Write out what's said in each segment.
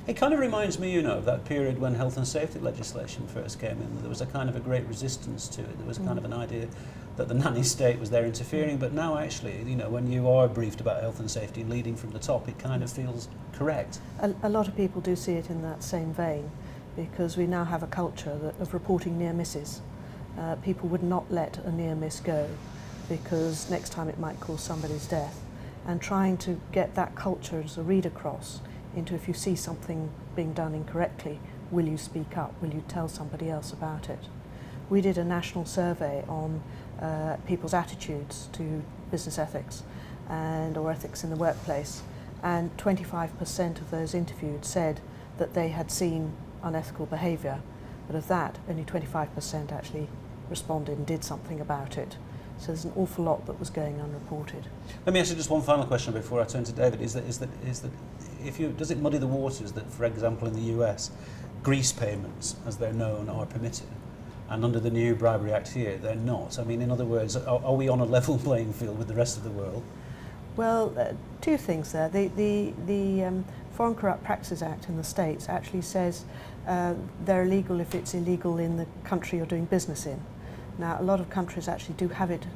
It kind of reminds me, of that period when health and safety legislation first came in. There was a kind of a great resistance to it. There was kind of an idea that the nanny state was there interfering, but now actually, when you are briefed about health and safety leading from the top, it kind of feels correct. A lot of people do see it in that same vein, because we now have a culture of reporting near misses. People would not let a near miss go, because next time it might cause somebody's death. And trying to get that culture as a read across into, if you see something being done incorrectly, will you speak up? Will you tell somebody else about it? We did a national survey on people's attitudes to business ethics or ethics in the workplace, and 25% of those interviewed said that they had seen unethical behaviour, but of that, only 25% actually responded and did something about it. So there's an awful lot that was going unreported. Let me ask you just one final question before I turn to David. Is that does it muddy the waters that, for example, in the US, grease payments, as they're known, are permitted, and under the new Bribery Act here, they're not? I mean, in other words, are we on a level playing field with the rest of the world? Well, two things there. The Foreign Corrupt Practices Act in the States actually says they're illegal if it's illegal in the country you're doing business in. Now, a lot of countries actually do have it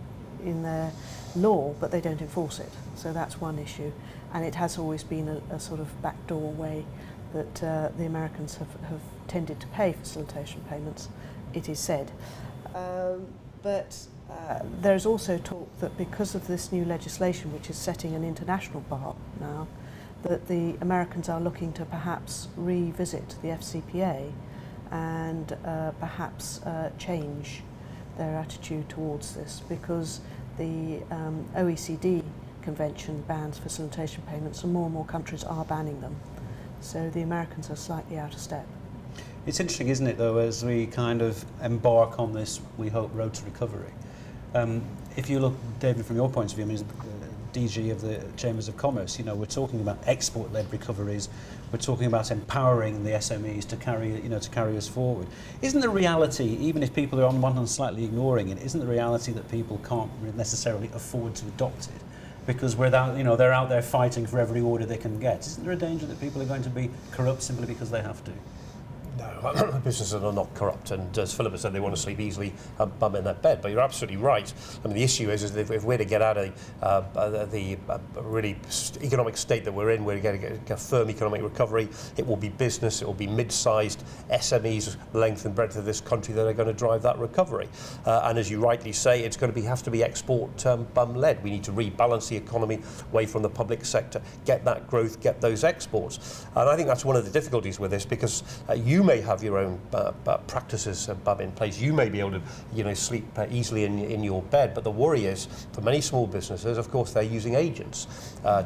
in their law, but they don't enforce it. So that's one issue. And it has always been a sort of backdoor way that the Americans have tended to pay facilitation payments, it is said. But there's also talk that because of this new legislation, which is setting an international bar now, that the Americans are looking to perhaps revisit the FCPA and perhaps change their attitude towards this, because the OECD convention bans facilitation payments and more countries are banning them. So the Americans are slightly out of step. It's interesting, isn't it, though, as we kind of embark on this, we hope, road to recovery. If you look, David, from your point of view, I mean, as DG of the Chambers of Commerce, we're talking about export-led recoveries. We're talking about empowering the SMEs to carry us forward. Isn't the reality, even if people are on one hand slightly ignoring it, isn't the reality that people can't necessarily afford to adopt it? Because they're out there fighting for every order they can get. Isn't there a danger that people are going to be corrupt simply because they have to? No, businesses are not corrupt, and as Philip said, they want to sleep easily bum in that bed. But you're absolutely right. I mean, the issue is if we're to get out of the really economic state that we're in, we're going to get a firm economic recovery. It will be business, it will be mid-sized SMEs, length and breadth of this country, that are going to drive that recovery. And as you rightly say, it's going to have to be export led. We need to rebalance the economy away from the public sector, get that growth, get those exports. And I think that's one of the difficulties with this, because you may have your own practices in place. You may be able to sleep easily in your bed, but the worry is for many small businesses, of course, they're using agents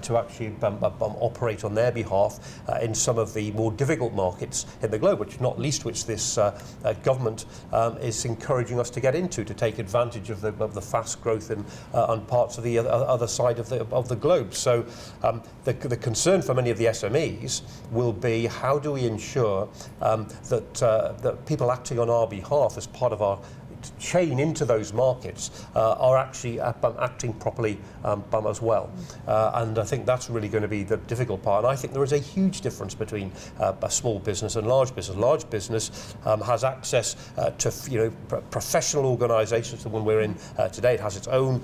to actually operate on their behalf in some of the more difficult markets in the globe, not least which this government is encouraging us to get into, to take advantage of the fast growth on parts of the other side of the globe. So the concern for many of the SMEs will be, how do we ensure that people acting on our behalf as part of our chain into those markets are actually acting properly as well. And I think that's really going to be the difficult part. And I think there is a huge difference between a small business and large business. Large business has access to professional organisations. The one we're in today, it has its own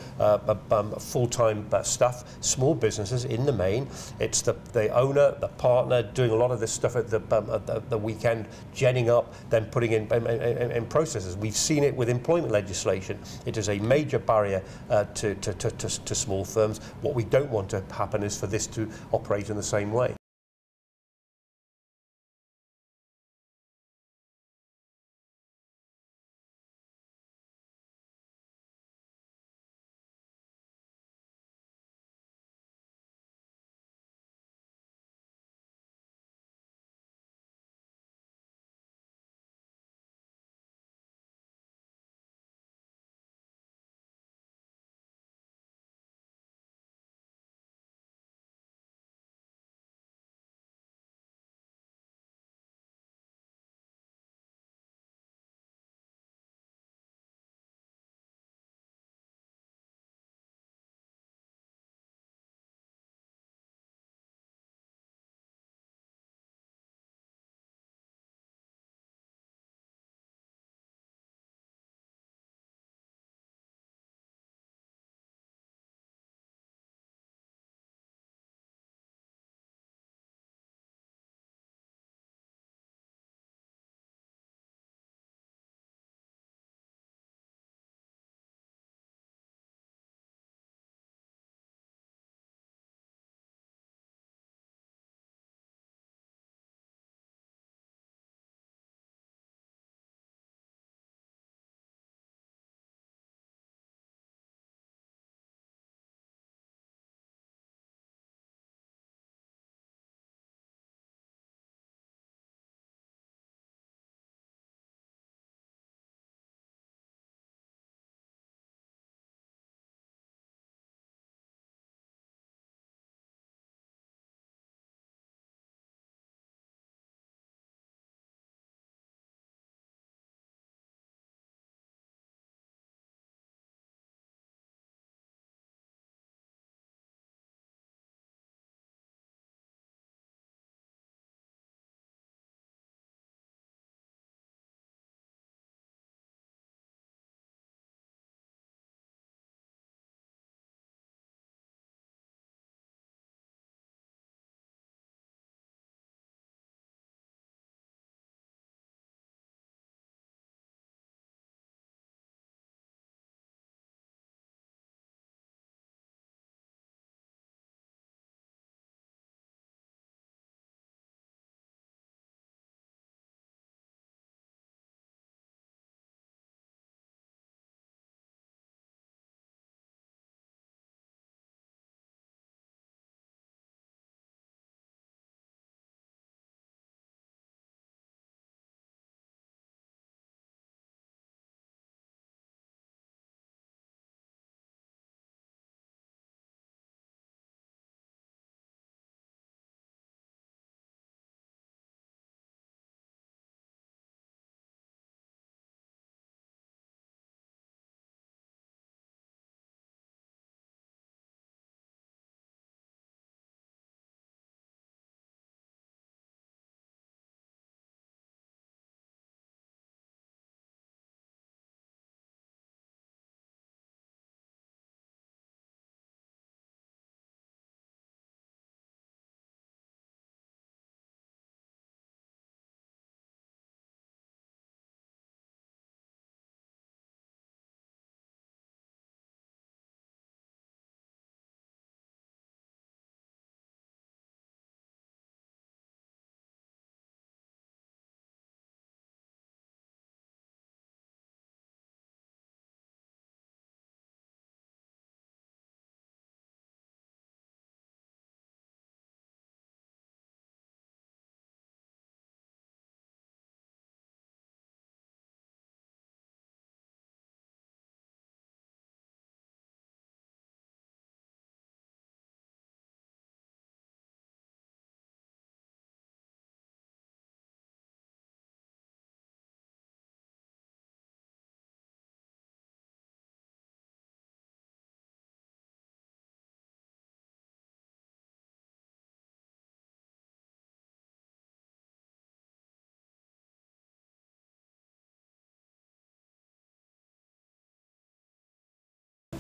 full-time staff. Small businesses, in the main, it's the owner, the partner, doing a lot of this stuff at the weekend, genning up, then putting in processes. We've seen it with employment legislation. It is a major barrier to small firms. What we don't want to happen is for this to operate in the same way.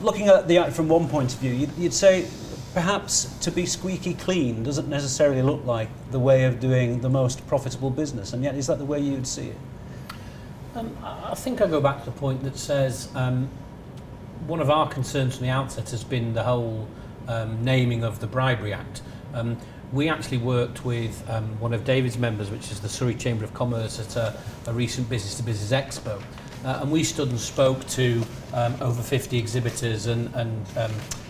looking at the act from one point of view, you'd say perhaps to be squeaky clean doesn't necessarily look like the way of doing the most profitable business, and yet is that the way you'd see it? I think I go back to the point that says one of our concerns from the outset has been the whole naming of the Bribery Act. We actually worked with one of David's members, which is the Surrey Chamber of Commerce, at a recent Business to Business Expo. And we stood and spoke to over 50 exhibitors and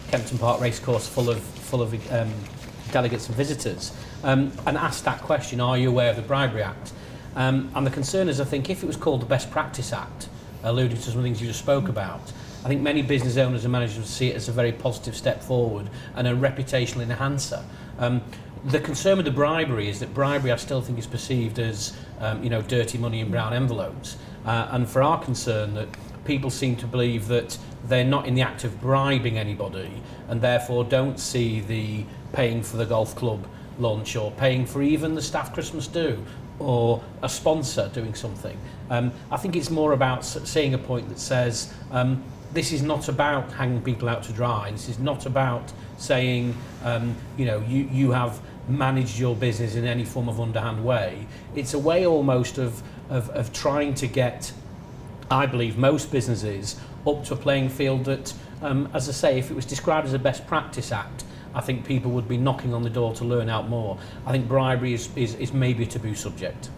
Kempton Park Racecourse full of delegates and visitors, and asked that question, are you aware of the Bribery Act? And the concern is, I think, if it was called the Best Practice Act, alluding to some of the things you just spoke about, I think many business owners and managers would see it as a very positive step forward and a reputational enhancer. The concern with the bribery is that bribery, I still think, is perceived as dirty money in brown envelopes. And for our concern, that people seem to believe that they're not in the act of bribing anybody and therefore don't see the paying for the golf club lunch or paying for even the staff Christmas do or a sponsor doing something. I think it's more about seeing a point that says this is not about hanging people out to dry. This is not about saying you have managed your business in any form of underhand way. It's a way almost of trying to get, I believe, most businesses up to a playing field that, as I say, if it was described as a best practice act, I think people would be knocking on the door to learn out more. I think bribery is maybe a taboo subject.